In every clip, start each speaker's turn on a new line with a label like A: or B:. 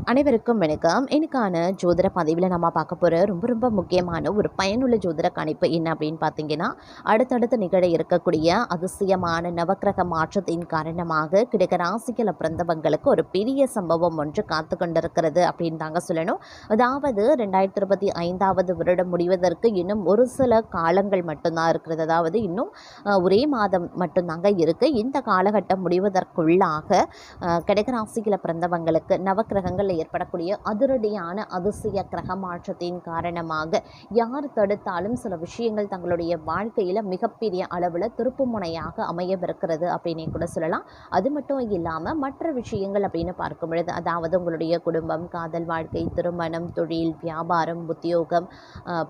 A: அனைவருக்கும் வணக்கம். இன்னைக்கான ஜோதிட பதிவில் நம்ம பார்க்க போகிற ரொம்ப ரொம்ப முக்கியமான ஒரு பயனுள்ள ஜோதிட கணிப்பு என்ன அப்படின்னு பார்த்தீங்கன்னா, அடுத்தடுத்து நிகழ இருக்கக்கூடிய அதிசயமான நவக்கிரக மாற்றத்தின் காரணமாக கிடக்க ராசிகளை பிறந்தவங்களுக்கு ஒரு பெரிய சம்பவம் ஒன்று காத்து கொண்டிருக்கிறது அப்படின்னு தாங்க சொல்லணும். அதாவது 2025 வருடம் முடிவதற்கு இன்னும் ஒரு சில காலங்கள் மட்டும்தான் இருக்கிறது. அதாவது இன்னும் ஒரே மாதம் மட்டும்தாங்க இருக்குது. இந்த காலகட்டம் முடிவதற்குள்ளாக கடகராசிகளை பிறந்தவங்களுக்கு நவக்கிரகங்கள் ஏற்படக்கூடிய அதிரடியான அதிசய கிரக மாற்றத்தின் காரணமாக யார் தடுத்தாலும் சில விஷயங்கள் தங்களுடைய வாழ்க்கையில் மிகப்பெரிய அளவில் திருப்பு முனையாக அமையவிருக்கிறது அப்படின்னே கூட சொல்லலாம். அது மட்டும் இல்லாமல் மற்ற விஷயங்கள் அப்படின்னு பார்க்கும் பொழுது, அதாவது உங்களுடைய குடும்பம், காதல் வாழ்க்கை, திருமணம், தொழில், வியாபாரம், உத்தியோகம்,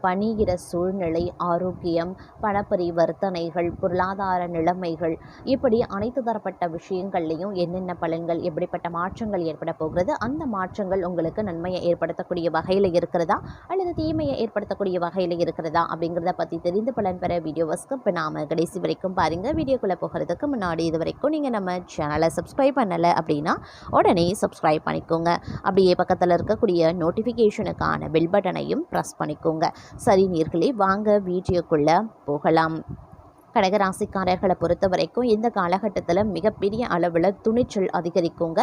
A: பணியிட சூழ்நிலை, ஆரோக்கியம், பணப்பரிவர்த்தனைகள், பொருளாதார நிலைமைகள், இப்படி அனைத்து தரப்பட்ட விஷயங்கள்லையும் என்னென்ன பலன்கள், எப்படிப்பட்ட மாற்றங்கள் ஏற்பட போகிறது, அந்த மாற்றங்கள் உங்களுக்கு நன்மையை ஏற்படுத்தக்கூடிய வகையில் இருக்கிறதா அல்லது தீமையை ஏற்படுத்தக்கூடிய வகையில் இருக்கிறதா அப்படிங்கிறத பற்றி தெரிந்து பலன் பெற வீடியோவை ஸ்கிப் பண்ணாமல் கடைசி வரைக்கும் பாருங்கள். வீடியோக்குள்ளே போகிறதுக்கு முன்னாடி இது வரைக்கும் நீங்கள் நம்ம சேனலை சப்ஸ்கிரைப் பண்ணலை அப்படின்னா உடனே சப்ஸ்கிரைப் பண்ணிக்கோங்க. அப்படியே பக்கத்தில் இருக்கக்கூடிய நோட்டிஃபிகேஷனுக்கான பெல் பட்டனையும் ப்ரெஸ் பண்ணிக்கோங்க. சரி நேயர்களே, வாங்க வீடியோக்குள்ளே போகலாம். கடகராசிக்காரர்களை பொறுத்த வரைக்கும் இந்த காலகட்டத்தில் மிகப்பெரிய அளவில் துணிச்சல் அதிகரிக்குங்க.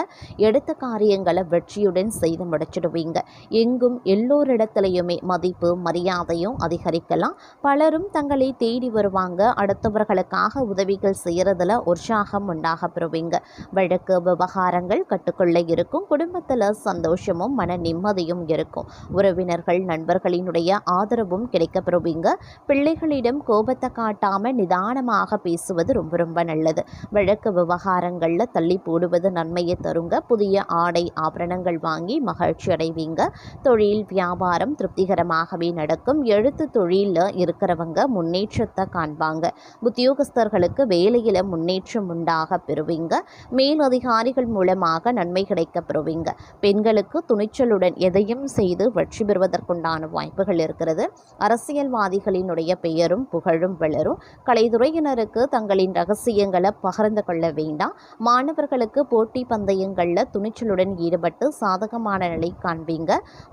A: எடுத்த காரியங்களை வெற்றியுடன் செய்து முடிச்சிடுவீங்க. எங்கும் எல்லோரிடத்துலையுமே மதிப்பு மரியாதையும் அதிகரிக்கலாம். பலரும் தங்களை தேடி வருவாங்க. அடுத்தவர்களுக்காக உதவிகள் செய்கிறதுல உற்சாகம் உண்டாக பெறுவீங்க. வழக்கு விவகாரங்கள் கட்டுக்குள்ளே இருக்கும். குடும்பத்தில் சந்தோஷமும் மன நிம்மதியும் இருக்கும். உறவினர்கள் நண்பர்களினுடைய ஆதரவும் கிடைக்கப்பெறுவீங்க. பிள்ளைகளிடம் கோபத்தை காட்டாமல் நிதானமாக பேசுவது ரொம்ப ரொம்ப நல்லது. வழக்கு விவகாரங்களில் தள்ளி போடுவது நன்மையை தருங்க. புதிய ஆடை ஆபரணங்கள் வாங்கி மகிழ்ச்சி அடைவீங்க. தொழில் வியாபாரம் திருப்திகரமாகவே நடக்கும். எழுத்து தொழிலில் இருக்கிறவங்க முன்னேற்றத்தை காண்பாங்க. உத்தியோகஸ்தர்களுக்கு வேலையில் முன்னேற்றம் உண்டாக பெறுவீங்க. மேலதிகாரிகள் மூலமாக நன்மை கிடைக்க பெறுவீங்க. பெண்களுக்கு துணிச்சலுடன் எதையும் செய்து வெற்றி பெறுவதற்குண்டான வாய்ப்புகள் இருக்கிறது. அரசியல்வாதிகளினுடைய பெயரும் புகழும் வளரும். கலைத்துறையினருக்கு தங்களின் ரகசியங்களை பகிர்ந்து கொள்ள வேண்டாம். மாணவர்களுக்கு போட்டி பந்தயங்களில் துணிச்சலுடன் ஈடுபட்டு சாதகமான நிலை காண்பீங்க.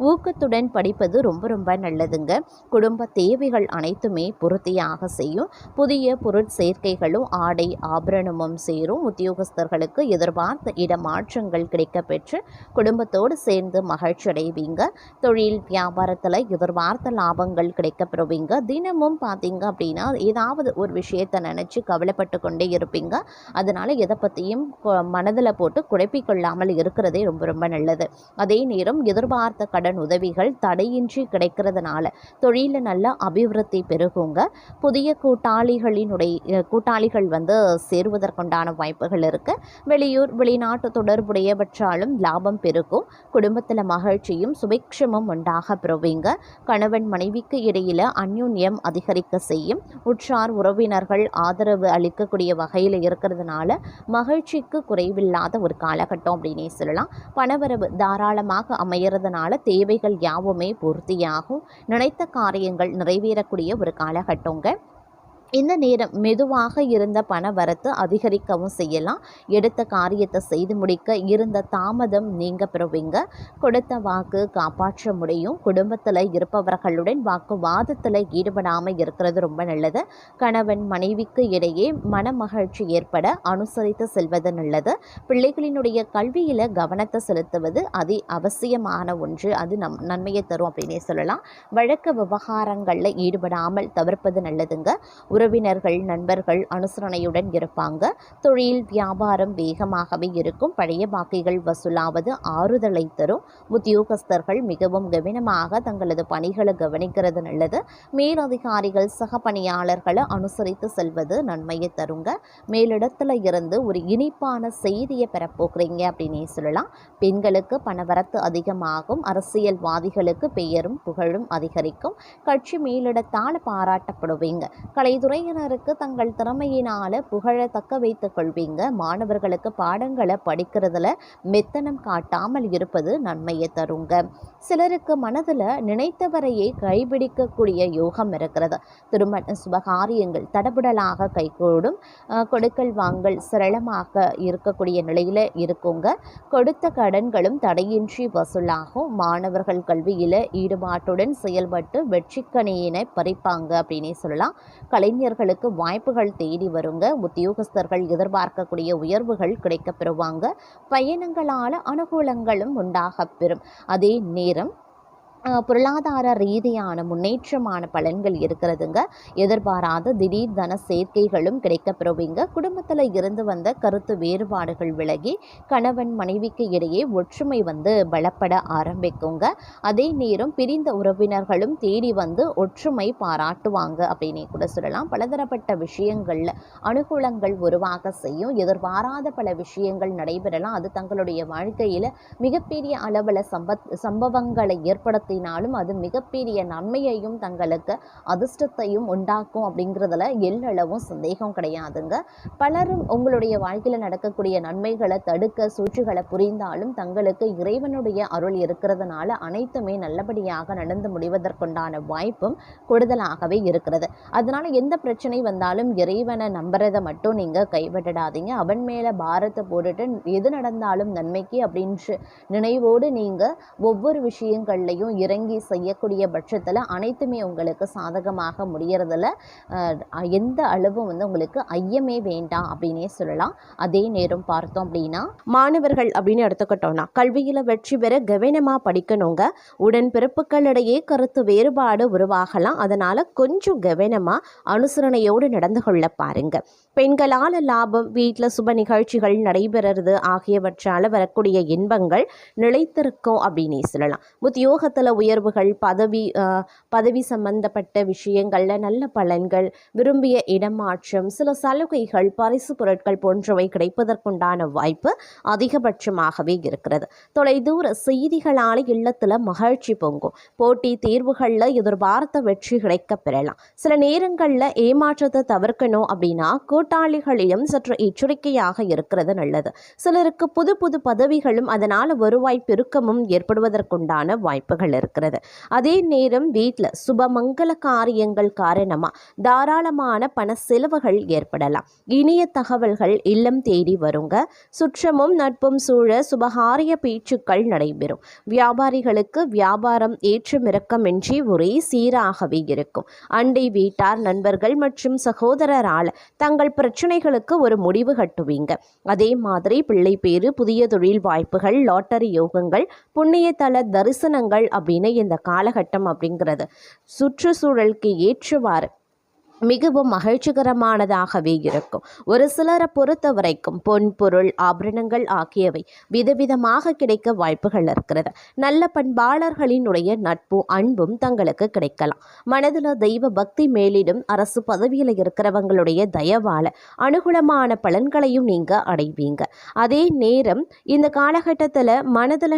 A: ஊக்கத்துடன் படிப்பது ரொம்ப ரொம்ப நல்லதுங்க. குடும்ப தேவைகள் அனைத்துமே பூர்த்தியாக செய்யும். புதிய பொருட்சேர்க்கைகளும் ஆடை ஆபரணமும் சேரும். உத்தியோகஸ்தர்களுக்கு எதிர்பார்த்த இடமாற்றங்கள் கிடைக்க பெற்று குடும்பத்தோடு சேர்ந்து மகிழ்ச்சி அடைவீங்க. தொழில் வியாபாரத்தில் எதிர்பார்த்த லாபங்கள் கிடைக்கப்பெறுவீங்க. தினமும் பார்த்தீங்க அப்படின்னா ஏதாவது ஒரு விஷயத்தை நினச்சி கவலைப்பட்டு கொண்டே இருப்பீங்க. அதனால் எதை பற்றியும் மனதில் போட்டு குழப்பிக்கொள்ளாமல் இருக்கிறதே ரொம்ப ரொம்ப நல்லது. அதே நேரம் எதிர்பார்த்த கடன் உதவிகள் தடையின்றி கிடைக்கிறதுனால தொழிலில் நல்ல அபிவிருத்தி பெருகுங்க. புதிய கூட்டாளிகள் சேருவதற்குண்டான வாய்ப்புகள் இருக்குது. வெளியூர் வெளிநாட்டு தொடர்புடையவற்றாலும் லாபம் பெருகும். குடும்பத்தில் மகிழ்ச்சியும் சுபிக்ஷமும் உண்டாக பெறுவீங்க. கணவன் மனைவிக்கு இடையில் அந்யோன்யம் அதிகரிக்க செய்யும். உற்றார் உறவினர்கள் ஆதரவு அளிக்கக்கூடிய வகையில் இருக்கிறதுனால மகிழ்ச்சிக்கு குறைவில்லாத ஒரு காலகட்டம் அப்படின்னே சொல்லலாம். பணவரவு தாராளமாக அமையறதுனால தேவைகள் யாவுமே பூர்த்தியாகும். நினைத்த காரியங்கள் நிறைவேறக்கூடிய ஒரு காலகட்டங்க. இந்த நேரம் மெதுவாக இருந்த பண வரத்து அதிகரிக்கவும் செய்யலாம். எடுத்த காரியத்தை செய்து முடிக்க இருந்த தாமதம் நீங்க பெறுவீங்க. கொடுத்த வாக்கு காப்பாற்ற முடியும். குடும்பத்தில் இருப்பவர்களுடன் வாக்குவாதத்தில் ஈடுபடாமல் இருக்கிறது ரொம்ப நல்லது. கணவன் மனைவிக்கு இடையே மன மகிழ்ச்சி ஏற்பட அனுசரித்து செல்வது நல்லது. பிள்ளைகளினுடைய கல்வியில் கவனத்தை செலுத்துவது அவசியமான ஒன்று. அது நன்மையை தரும் அப்படின்னே சொல்லலாம். வழக்கு விவகாரங்களில் ஈடுபடாமல் தவிர்ப்பது நல்லதுங்க. உறவினர்கள் நண்பர்கள் அனுசரணையுடன் இருப்பாங்க. தொழில் வியாபாரம் வேகமாகவே இருக்கும். பழைய பாக்கிகள் வசூலாவது ஆறுதலை தரும். உத்தியோகஸ்தர்கள் மிகவும் கவனமாக தங்களது பணிகளை கவனிக்கிறது நல்லது. மேலதிகாரிகள் சக பணியாளர்களை அனுசரித்து செல்வது நன்மையை தருங்க. மேலிடத்துல இருந்து ஒரு இனிப்பான செய்தியை பெறப்போகிறீங்க அப்படின்னே சொல்லலாம். பெண்களுக்கு பணவரத்து அதிகமாகும். அரசியல்வாதிகளுக்கு பெயரும் புகழும் அதிகரிக்கும். கட்சி மேலிடத்தால் பாராட்டப்படுவீங்க. கலைத்துறை துறையினருக்கு தங்கள் திறமையினால் புகழ தக்க வைத்துக் கொள்வீங்க. மாணவர்களுக்கு பாடங்களை படிக்கிறதுல மெத்தனம் காட்டாமல் இருப்பது நன்மையை தருங்க. சிலருக்கு மனதில் நினைத்தவரையே கைபிடிக்கக்கூடிய யோகம் இருக்கிறது. திருமண சுபகாரியங்கள் தடபுடலாக கைகூடும். கொடுக்கல் வாங்கல் சரளமாக இருக்கக்கூடிய நிலையில் இருக்குங்க. கொடுத்த கடன்களும் தடையின்றி வசூலாகும். மாணவர்கள் கல்வியில் ஈடுபாட்டுடன் செயல்பட்டு வெற்றிக்கனியினை பறிப்பாங்க அப்படின்னே சொல்லலாம். கலைஞர்களுக்கு வாய்ப்புகள் தேடி வருங்க. உத்தியோகஸ்தர்கள் எதிர்பார்க்கக்கூடிய உயர்வுகள் கிடைக்கப் பெறுவாங்க. பயணங்களால் அனுகூலங்களும் உண்டாகப் பெறும். அதே நேரம் பொருளாதார ரீதியான முன்னேற்றமான பலன்கள் இருக்கிறதுங்க. எதிர்பாராத திடீர் தன சேர்க்கைகளும் கிடைக்கப்பெறுவீங்க. குடும்பத்தில் இருந்து வந்த கருத்து வேறுபாடுகள் விலகி கணவன் மனைவிக்கு இடையே ஒற்றுமை பலப்பட ஆரம்பிக்குங்க. அதே நேரம் பிரிந்த உறவினர்களும் தேடி வந்து ஒற்றுமை பாராட்டுவாங்க அப்படின்னே கூட சொல்லலாம். பலதரப்பட்ட விஷயங்களில் அனுகூலங்கள் உருவாக செய்யும். எதிர்பாராத பல விஷயங்கள் நடைபெறலாம். அது தங்களுடைய வாழ்க்கையில் மிகப்பெரிய அளவில் சம்பவங்களை ஏற்படுத்த அது மிகப்பெரிய நன்மையையும் தங்களுக்கு அதிர்ஷ்டத்தையும் உண்டாக்கும் அப்படிங்கிறதுல எல்லளவும் சந்தேகம் கிடையாதுங்க. பலரும் உங்களுடைய வாழ்க்கையில் நடக்கக்கூடிய நன்மைகளை தடுக்க சூழ்ச்சிகளை புரிந்தாலும் தங்களுக்கு இறைவனுடைய அருள் இருக்கிறதுனால அனைத்துமே நல்லபடியாக நடந்து முடிவதற்குண்டான வாய்ப்பும் கூடுதலாகவே இருக்கிறது. அதனால எந்த பிரச்சனை வந்தாலும் இறைவனை நம்புறதை மட்டும் நீங்க கைவிட்டுடாதீங்க. அவன் மேல பாரத்தை போட்டுட்டு எது நடந்தாலும் நன்மைக்கு அப்படின்ற நினைவோடு நீங்க ஒவ்வொரு விஷயங்கள்லையும் இறங்கி செய்யக்கூடிய பட்சத்தில் அனைத்துமே உங்களுக்கு சாதகமாக முடியறதில்ல. எந்த அளவும் உங்களுக்கு ஐயமே வேண்டாம் அப்படின்னே சொல்லலாம். அதே நேரம் பார்த்தோம் அப்படின்னா மாணவர்கள் அப்படின்னு எடுத்துக்கிட்டோம்னா கல்வியில் வெற்றி பெற கவனமாக படிக்கணுங்க. உடன் பிறப்புகளிடையே கருத்து வேறுபாடு உருவாகலாம். அதனால கொஞ்சம் கவனமாக அனுசரணையோடு நடந்து கொள்ள பாருங்க. பெண்களால் லாபம், வீட்டில் சுப நிகழ்ச்சிகள் நடைபெறுறது ஆகியவற்றால் வரக்கூடிய இன்பங்கள் நிலைத்திருக்கும் அப்படின்னே சொல்லலாம். உத்தியோகத்தில் உயர்வுகள், பதவி சம்பந்தப்பட்ட விஷயங்கள்ல நல்ல பலன்கள், விரும்பிய இடமாற்றம், சில சலுகைகள், பரிசு பொருட்கள் போன்றவை கிடைப்பதற்குண்டான வாய்ப்பு அதிகபட்சமாகவே இருக்கிறது. தொலைதூர செய்திகளால் இல்லத்தில் மகிழ்ச்சி பொங்கும். போட்டி தேர்வுகளில் எதிர்பார்த்த வெற்றி கிடைக்க பெறலாம். சில நேரங்களில் ஏமாற்றத்தை தவிர்க்கணும் அப்படின்னா கூட்டாளிகளிடம் சற்று எச்சரிக்கையாக இருக்கிறது நல்லது. சிலருக்கு புது புது பதவிகளும் அதனால் வருவாய் பெருக்கமும் ஏற்படுவதற்குண்டான வாய்ப்புகள் இருக்கிறது. அதே நேரம் வீட்டில் சுபமங்கல காரியங்கள் காரணமா தாராளமான பண செலவுகள் ஏற்படலாம். இனிய தகவல்கள் இல்லம் தேடி வருங்க. சுற்றமும் நட்பும் சூழ சுபகாரிய பேச்சுக்கள் நடைபெறும். வியாபாரிகளுக்கு வியாபாரம் ஏற்றமிறக்கமின்றி ஒரே சீராகவே இருக்கும். அண்டை வீட்டார், நண்பர்கள் மற்றும் சகோதரரால் தங்கள் பிரச்சனைகளுக்கு ஒரு முடிவு கட்டுவீங்க. அதே மாதிரி பிள்ளை பேரு, புதிய தொழில் வாய்ப்புகள், லாட்டரி யோகங்கள், புண்ணிய தல தரிசனங்கள் அப்படின்னு இந்த காலகட்டம் அப்படிங்கிறது சுற்றுச்சூழலுக்கு ஏற்றவாறு மிகவும் மகிழ்ச்சிகரமானதாகவே இருக்கும். ஒரு சிலரை பொறுத்த வரைக்கும் பொன் பொருள் ஆபரணங்கள் ஆகியவை விதவிதமாக கிடைக்க வாய்ப்புகள் இருக்கிறது. நல்ல பண்பாளர்களினுடைய நட்பும் அன்பும் தங்களுக்கு கிடைக்கலாம். மனதில் தெய்வ பக்தி மேலிடும். அரசு பதவியில் இருக்கிறவங்களுடைய தயவால அனுகூலமான பலன்களையும் நீங்க அடைவீங்க. அதே நேரம் இந்த காலகட்டத்தில் மனதில்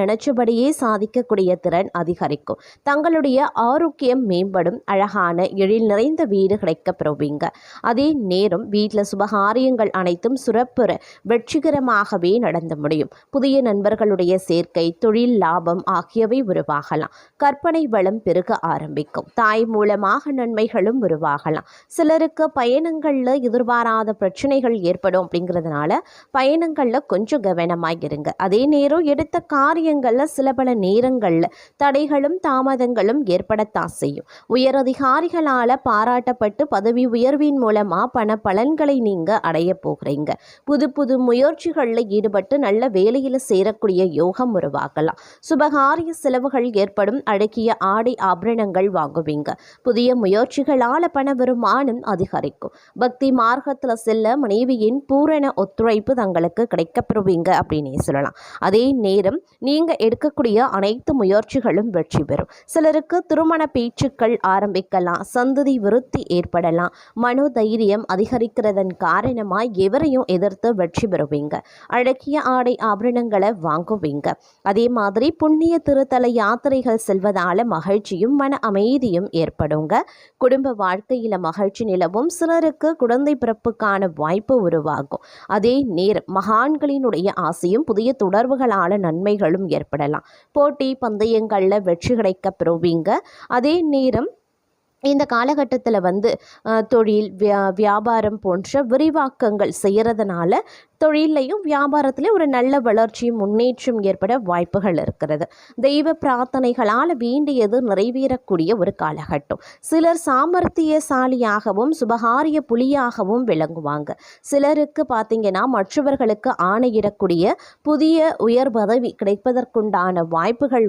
A: நினைச்சபடியே சாதிக்கக்கூடிய திறன் அதிகரிக்கும். தங்களுடைய ஆரோக்கியம் மேம்படும். அழகான எழில் நிறைந்த வீடு கிடைக்கப்பெறுவீங்க. அதே நேரம் வீட்டில் சுபகாரியங்கள் அனைத்தும் சிறப்புற வெற்றிகரமாகவே நடந்து முடியும். புதிய நண்பர்களுடைய சேர்க்கை, தொழில் லாபம் ஆகியவை உருவாகலாம். கற்பனை வளம் பெருக ஆரம்பிக்கும். தாய் மூலமாக நன்மைகளும் உருவாகலாம். சிலருக்கு பயணங்கள்ல எதிர்பாராத பிரச்சனைகள் ஏற்படும். அப்படிங்கிறதுனால பயணங்கள்ல கொஞ்சம் கவனமாக இருங்க. அதே நேரம் எடுத்த காரியங்கள்ல சில பல நேரங்கள்ல தடைகளும் தாமதங்களும் ஏற்படத்தான் செய்யும். உயரதிகாரிகளால பாராட்டப்பட்டு பதவி உயர்வின் மூலமா பண பலன்களை நீங்க அடைய போகிறீங்க. புது புது முயற்சிகளில் ஈடுபட்டு நல்ல வேலையில் சேரக்கூடிய யோகம் உருவாகலாம். சுபகாரிய செலவுகள் ஏற்படும். அழகிய ஆடை ஆபரணங்கள் வாங்குவீங்க. புதிய முயற்சிகளால் பண வருமானம் அதிகரிக்கும். பக்தி மார்க்கத்தில் செல்ல மனைவியின் பூரண ஒத்துழைப்பு தங்களுக்கு கிடைக்கப்பெறுவீங்க அப்படின்னே சொல்லலாம். அதே நேரம் நீங்க எடுக்கக்கூடிய அனைத்து முயற்சிகளும் வெற்றி பெறும். சிலருக்கு திருமண பேச்சுக்கள் ஆரம்பிக்கலாம். சந்ததி விருத்தி ஏற்படலாம். மனோதைரியம் அதிகரிக்கிறதன் காரணமாக எவரையும் எதிர்த்து வெற்றி பெறுவீங்க. அழகிய ஆடை ஆபரணங்களை வாங்குவீங்க. அதே மாதிரி புண்ணிய திருத்தல யாத்திரைகள் செல்வதால மகிழ்ச்சியும் மன அமைதியும் ஏற்படுங்க. குடும்ப வாழ்க்கையில மகிழ்ச்சி நிலவும். சிலருக்கு குழந்தை பிறப்புக்கான வாய்ப்பு உருவாகும். அதே நேரம் மகான்களினுடைய ஆசையும் புதிய தொடர்புகளால நன்மைகளும் ஏற்படலாம். போட்டி பந்தயங்களில் வெற்றி கிடைக்க பெறுவீங்க. அதே நேரம் இந்த காலகட்டத்தில் தொழில் வியாபாரம் போன்ற விரிவாக்கங்கள் செய்கிறதுனால தொழிலையும் வியாபாரத்திலையும் ஒரு நல்ல வளர்ச்சியும் முன்னேற்றம் ஏற்பட வாய்ப்புகள் இருக்கிறது. தெய்வ பிரார்த்தனைகளால் வேண்டியது நிறைவேறக்கூடிய ஒரு காலகட்டம். சிலர் சாமர்த்தியசாலியாகவும் சுபகாரிய புலியாகவும் விளங்குவாங்க. சிலருக்கு பார்த்திங்கன்னா மற்றவர்களுக்கு ஆணையிடக்கூடிய புதிய உயர் பதவி கிடைப்பதற்குண்டான வாய்ப்புகள்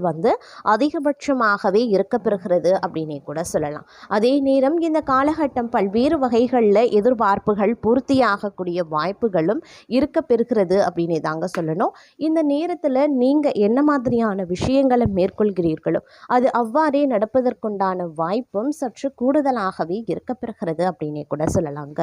A: அதிகபட்சமாகவே இருக்கப்பெறுகிறது அப்படின்னே கூட சொல்லலாம். அதே நேரம் இந்த காலகட்டம் பல்வேறு வகைகளில் எதிர்பார்ப்புகள் பூர்த்தியாகக்கூடிய வாய்ப்புகளும் இருக்க பெறுகிறது அப்படின்னு தாங்க சொல்லணும். இந்த நேரத்தில் நீங்கள் என்ன மாதிரியான விஷயங்களை மேற்கொள்கிறீர்களோ அது அவ்வாறே நடப்பதற்குண்டான வாய்ப்பும் சற்று கூடுதலாகவே இருக்க பெறுகிறது அப்படின்னே கூட சொல்லலாங்க.